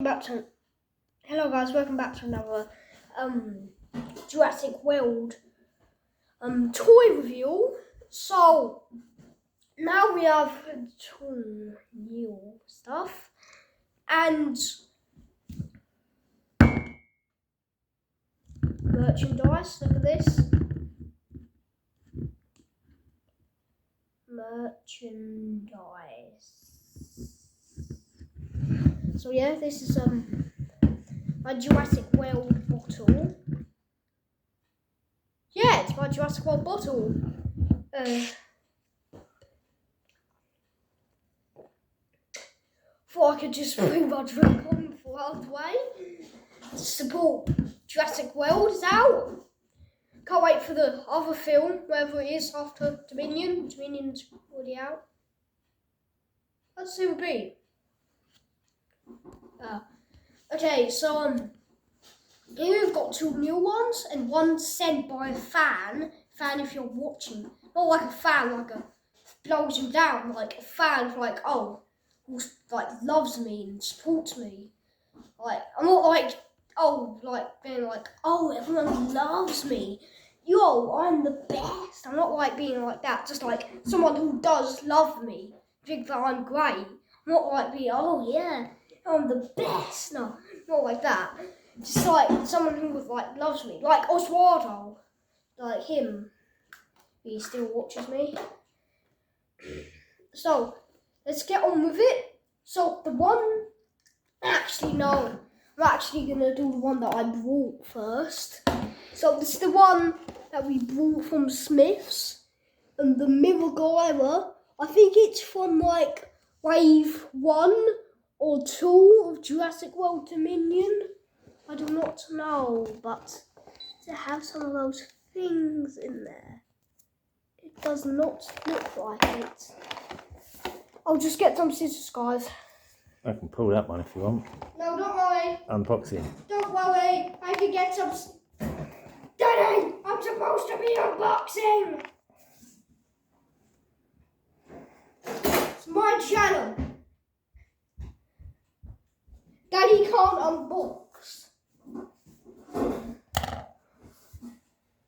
Hello guys, welcome back to another Jurassic World toy review. So now we have new stuff and merchandise. Look at this. Merchandise. So yeah, this is my Jurassic World bottle. Yeah, it's my Jurassic World bottle. Thought I could just bring my drink on before out of the way. To support Jurassic World is out. Can't wait for the other film, wherever it is after Dominion. Dominion's already out. Let's see what it'll be. Okay, so here we've got two new ones, and one sent by a fan. Fan, if you're watching, not like a fan, like a blows you down, like a fan, like who like loves me and supports me. Like I'm not like being like everyone loves me. Yo, I'm the best. I'm not like being like that. Just like someone who does love me, think that I'm great. I'm not like being yeah, I'm the best. No, not like that. Just like someone who loves me, like Oswaldo, like him. He still watches me. So let's get on with it. So the one, actually no, I'm actually gonna do the one that I brought first. So this is the one that we brought from Smith's, and the Miragaia. I think it's from like wave 1 or 2 of Jurassic World Dominion. I do not know, but to have some of those things in there, it does not look like it. I'll just get some scissors, guys. I can pull that one if you want. No, don't worry. Unboxing. Don't worry, I can get some. Daddy, I'm supposed to be unboxing. It's my channel. Daddy can't unbox.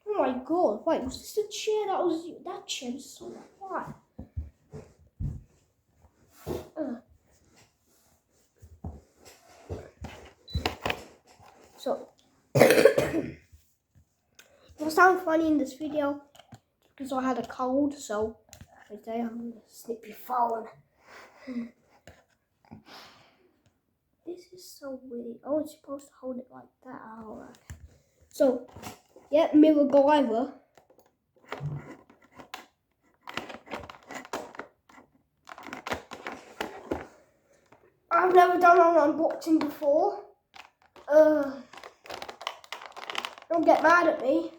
Oh my god! Wait, was this the chair that was? That chair is so quiet. So, it'll sound funny in this video because I had a cold. So, today I'm gonna snip your phone. This is so weird. Oh, it's supposed to hold it like that. Oh, okay. So, yeah, Miragaia. I've never done an unboxing before. Don't get mad at me.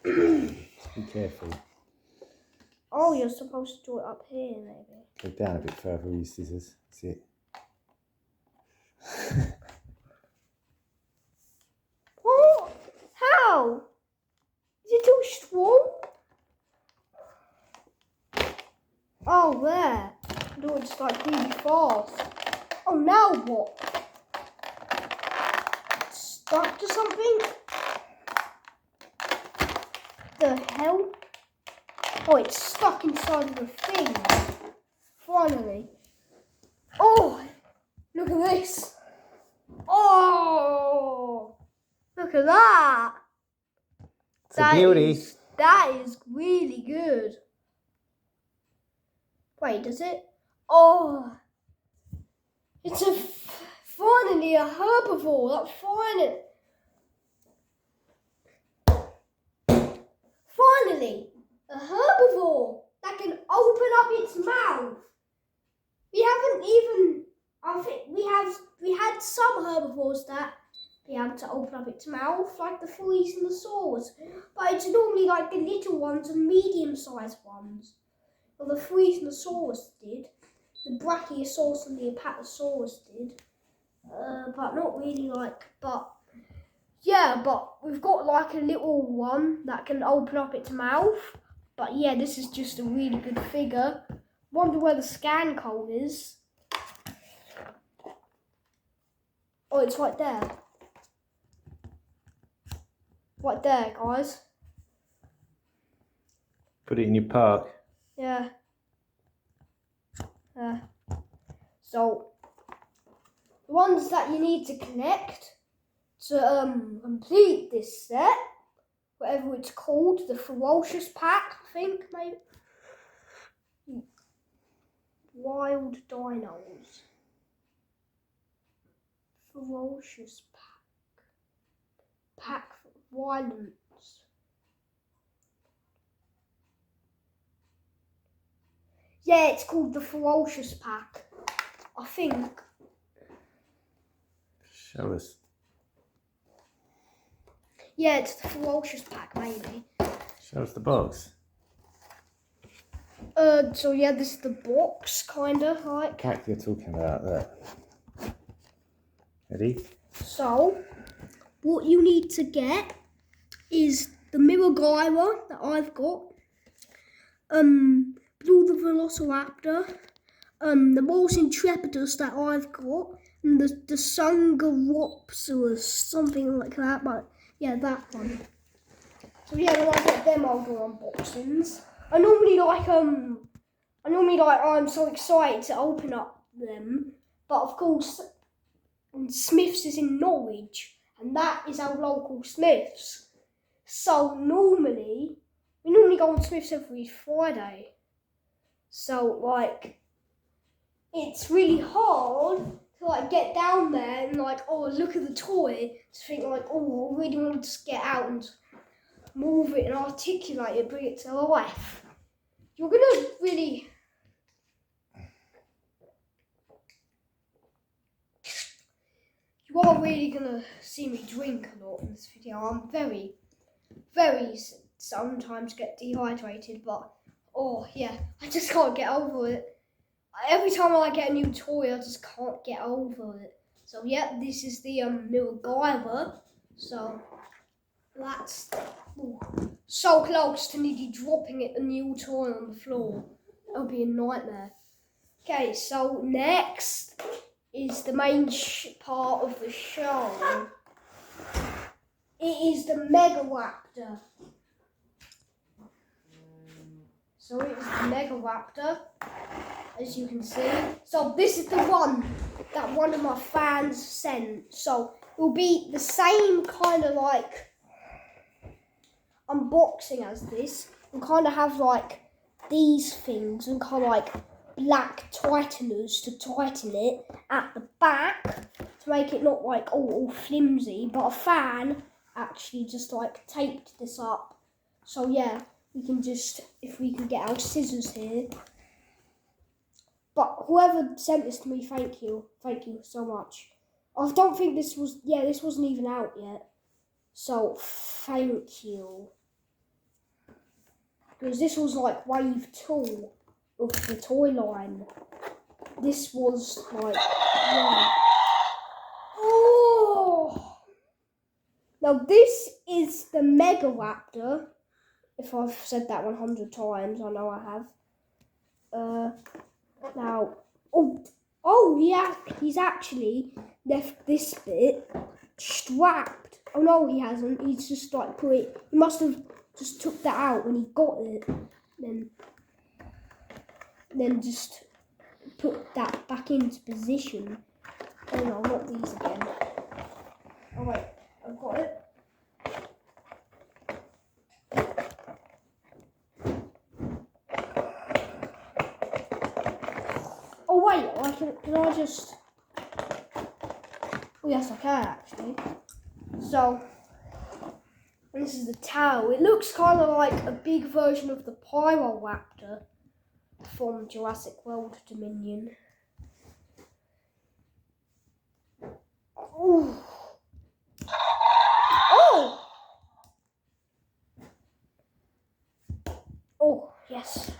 Be careful. Oh, you're supposed to do it up here, maybe. Go down a bit further with your scissors. See it? What? How? Is it too strong? Oh, there. Do it just like really fast. Oh, now what? Stuck to something? The hell? Oh, it's stuck inside of the thing. Finally. Oh, look at this. Oh, look at that. It's a beauty. That is really good. Wait, does it? Oh, it's finally a herbivore. That's finally a herbivore that can open up its mouth. We haven't even. I think we had some herbivores that be able to open up its mouth, like the Dinosaurs, but it's normally like the little ones and medium-sized ones. Well, the Dinosaurs did, the Brachiosaurus and the Apatosaurus did, but not really but we've got like a little one that can open up its mouth. But yeah, this is just a really good figure. Wonder where the scan code is. Oh, it's right there. Right there, guys. Put it in your park. Yeah. So, the ones that you need to collect to complete this set, whatever it's called, the Ferocious Pack, I think, maybe. Wild Dinos. Ferocious Pack. Pack for Violence. Yeah, it's called the Ferocious Pack, I think. Show us. Yeah, it's the Ferocious Pack, maybe. Show us the box. So yeah, this is the box, kinda, like. Pack you're talking about there. Ready? So, what you need to get is the Miragaia that I've got. Blue the Velociraptor. The Moles Intrepidus that I've got. And the Sungaropsaurus, something like that, but yeah, that one. So yeah, when I get them, I'll do unboxings. I'm so excited to open up them, but of course, Smith's is in Norwich, and that is our local Smith's. So we normally go on Smith's every Friday. So like, it's really hard to get down there and look at the toy, to think I really want to just get out and move it and articulate it, bring it to life. You are really gonna see me drink a lot in this video. I'm very, very sometimes get dehydrated, but oh yeah, I just can't get over it. Every time I get a new toy, I just can't get over it. So yeah, this is the Miragaia. So that's so close to nearly dropping a new toy on the floor. That would be a nightmare. Okay, so next is the main part of the show. It is the Megaraptor. So it is the Megaraptor, as you can see. So this is the one that one of my fans sent. So it will be the same kind of unboxing as this. We'll kind of have these things and kind of black tighteners to tighten it at the back to make it not all flimsy, but a fan actually just taped this up. So yeah, we can just, if we can get our scissors here. But whoever sent this to me, thank you so much. I don't think this wasn't even out yet. So thank you. Because this was wave 2 of the toy line. This was yeah. Oh! Now this is the Megaraptor. If I've said that 100 times, I know I have. Now, he's actually left this bit strapped. Oh no, he hasn't. He's just he must have just took that out when he got it. Then just put that back into position. Oh no, not these again. Oh wait, I've got it. Oh wait, can I just... Oh yes, I can actually. So, this is the tail. It looks kind of like a big version of the Pyroraptor from Jurassic World Dominion. Ooh. Oh! Oh, yes.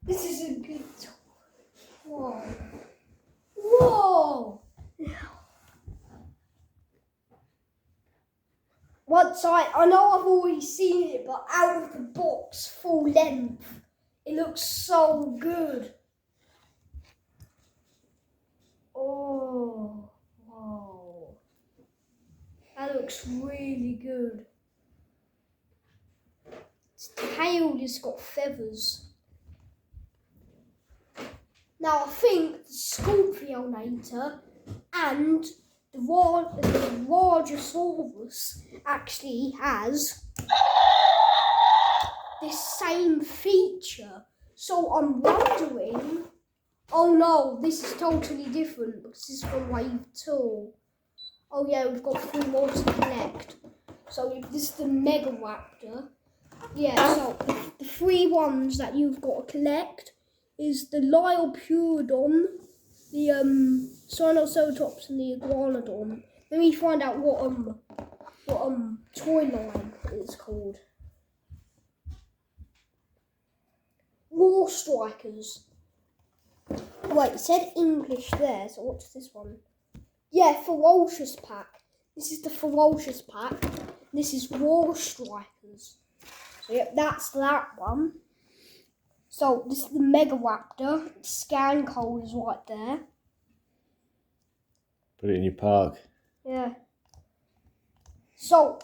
This is a good toy. Whoa! Whoa! I know I've already seen it, but out of the box, full length, it looks so good. Oh, whoa. That looks really good. Its tail has got feathers. Now I think the Scorpionator and the Rajasaurus actually has this same feature. So I'm wondering, oh no, this is totally different because this is from Wave 2. Oh yeah, we've got 3 more to collect. So this is the Megaraptor. Yeah, so the 3 ones that you've got to collect is the Liopleurodon, the Sinosaurops and the Iguanodon. Let me find out what toy line it's called. War Strikers. Wait, it said English there, so what's this one? Yeah, Ferocious Pack. This is the Ferocious Pack. This is War Strikers. So yep, that's that one. So this is the Megaraptor. Scan code is right there. Put it in your park. Yeah. So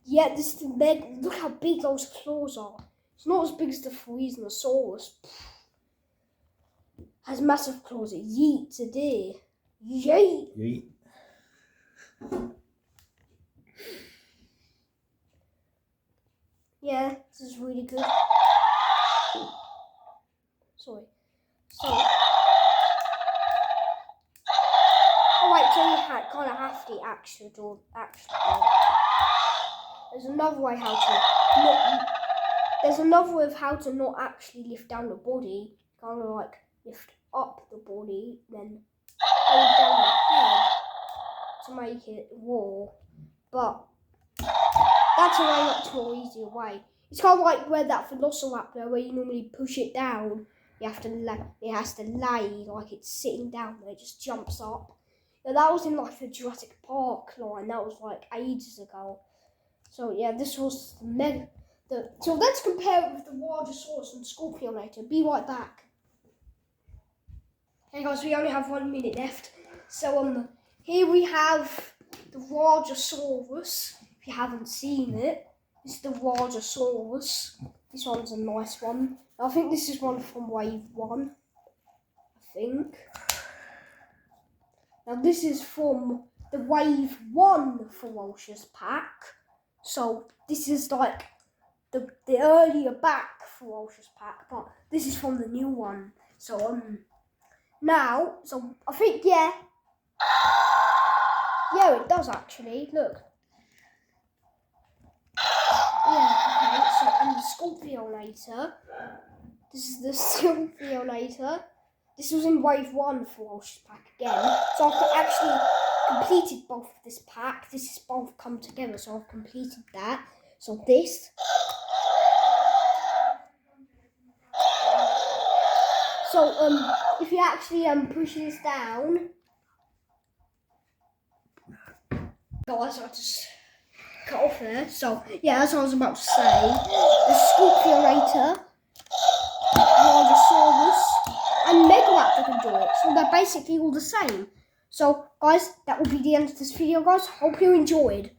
yeah, this is the Look how big those claws are. It's not as big as the Therizinosaurus. Has massive claws. It yeets a deer. Yeet. Yeet. Yeah, this is really good. Sorry. So. Oh wait, so you kind of have to actually do. There's another way how to not. There's another way of how to not actually lift down the body. Kind of like lift up the body, then hold down the head to make it raw. But that's a way much more easier way. It's kind of like where that Velociraptor, where you normally push it down, it has to lay like it's sitting down there, it just jumps up. Now that was in like the Jurassic Park line, that was like ages ago. So yeah, this was so let's compare it with the Rajasaurus and Scorpionator. Be right back. Hey guys, we only have 1 minute left. So here we have the Rajasaurus. If you haven't seen it, this is the Rajasaurus. This one's a nice one. I think this is one from Wave 1. I think. Now this is from the Wave 1 Ferocious Pack. So this is like the earlier back Ferocious Pack, but this is from the new one. So now, so I think yeah, it does actually. Look. Yeah, okay, so, and the Scorpionator. This is the Scorpionator. This was in Wave 1 Ferocious Pack again. So I've actually completed both of this pack. This is both come together, so I've completed that. So this. So if you actually push this down. Guys, I just cut off there. So yeah, that's what I was about to say. The Scorpionator, Rajasaurus, and Megaraptor can do it. So they're basically all the same. So guys, that will be the end of this video, guys. Hope you enjoyed.